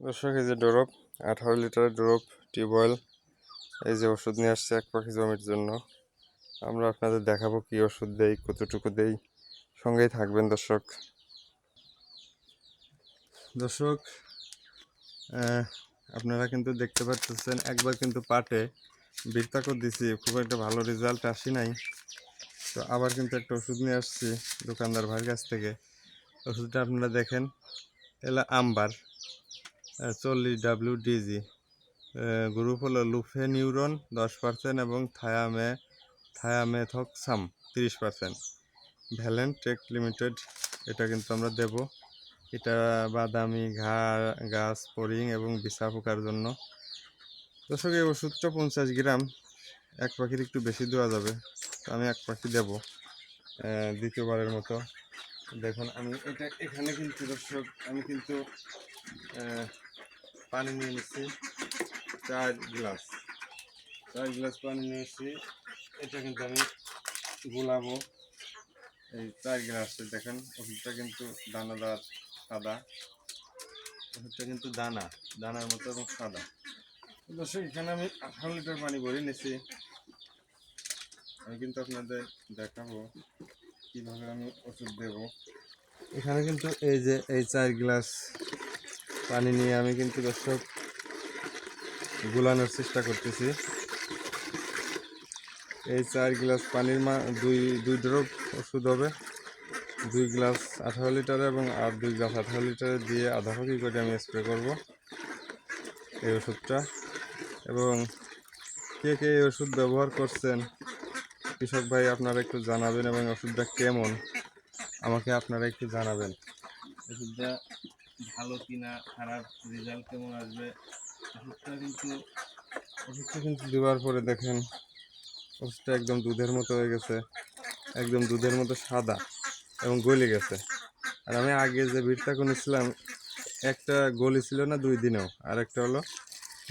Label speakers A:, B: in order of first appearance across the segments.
A: দর্শক, এই যে ড্রপ 18 লিটারের ড্রপ টিউবওয়েল, এই যে ওষুধ নিয়ে আসছে 1 পাখি জমির জন্য। আমরা আপনাদের দেখাবো কি ওষুধ দেই, কতটুকু দেই, সঙ্গেই থাকবেন দর্শক। দর্শক আপনারা কিন্তু দেখতে পাচ্ছেন, একবার কিন্তু পাটে বৃত্তাকর দিছি, খুব একটা ভালো রেজাল্ট আসি নাই। তো আবার কিন্তু একটা ওষুধ নিয়ে আসছি দোকানদার ভাইয়ের কাছ থেকে। ওষুধটা আপনারা দেখেন, এলা আম্বার 40WDG, গ্রুপ হলো লুফেনিউরন 10% এবং থায়ামেথক্সাম 30%। ভ্যালেন্ট টেক লিমিটেড, এটা কিন্তু আমরা দেব। এটা বাদামি গাছ পরিং এবং বিছা পোকার জন্য। দর্শক, এই ওষুধটা 50 গ্রাম, 1 পাখির একটু বেশি দেওয়া যাবে। তো আমি 1 পাখি দেব দ্বিতীয়বারের মতো। দেখুন, আমি এখানে কিন্তু দর্শক, আমি কিন্তু পানি নিয়ে নিচ্ছি 4 গ্লাস পানি নিয়েছি। এটা কিন্তু আমি গুলাবো এই 4 গ্লাসে। দেখেন, ওষুধটা কিন্তু দানাদার সাদা, ওষুধটা কিন্তু দানার মতো এবং সাদা। দর্শক, এখানে আমি 18 লিটার পানি ভরে নিয়েছি। আমি কিন্তু আপনাদের দেখাবো কিভাবে আমি ওষুধ দেব। এখানে কিন্তু এই যে এই 4 গ্লাস পানি নিয়ে আমি কিন্তু দর্শক গুলানোর চেষ্টা করতেছি। এই 4 গ্লাস পানির দুই ড্রপ ওষুধ হবে। 2 গ্লাস 18 লিটারে এবং আর 2 গ্লাস 18 লিটারে দিয়ে আধা পাখি করে আমি স্প্রে করব এই ওষুধটা। এবং কে কে এই ওষুধ ব্যবহার করছেন কৃষক ভাই, আপনারা একটু জানাবেন, এবং ওষুধটা কেমন আমাকে আপনারা একটু জানাবেন। ওষুধটা ভালো কিনা, খারাপ, রেজাল্ট কেমন আসবে। ওষুধটা কিন্তু দেওয়ার পরে দেখেন, ওষুধটা একদম দুধের মতো হয়ে গেছে, একদম দুধের মতো সাদা এবং গলে গেছে। আর আমি আগে যে বিটটা নিয়েছিলাম, একটা গলি ছিল না 2 দিনেও, আর একটা হলো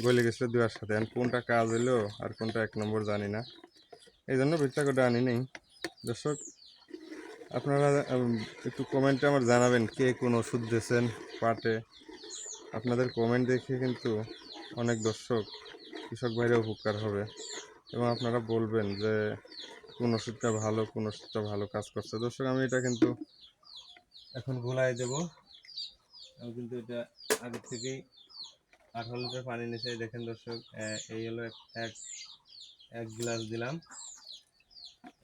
A: গলে গেছিলো দেওয়ার সাথে। আর কোনটা কাজ হলো আর কোনটা 1 নম্বর জানি না, এই জন্য বিটটা করে আনি নেই। দর্শক, আপনারা একটু কমেন্টে আমার জানাবেন কে কোন ওষুধ দিয়েছেন পাটে। আপনাদের কমেন্ট দেখে কিন্তু অনেক দর্শক কৃষক ভাইরা উপকার হবে, এবং আপনারা বলবেন যে কোন ওষুধটা ভালো কাজ করছে। দর্শক, আমি এটা কিন্তু এখন গোলায় দেব। আমি কিন্তু এটা আগে থেকেই 18 লিটার পানি নিচে। দেখেন দর্শক, এই হলো এক গ্লাস দিলাম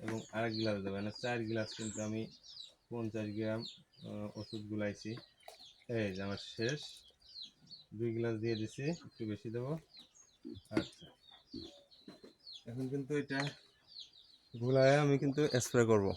A: এবং আরেক গ্লাস দেবো, মানে 4 গ্লাস কিন্তু আমি 50 গ্রাম ওষুধ গুলাইছি। এই যে আমার শেষ, 2 গ্লাস দিয়ে দিছি, একটু বেশি দেবো। আচ্ছা, এখন কিন্তু এটা গুলায় আমি কিন্তু স্প্রে করব।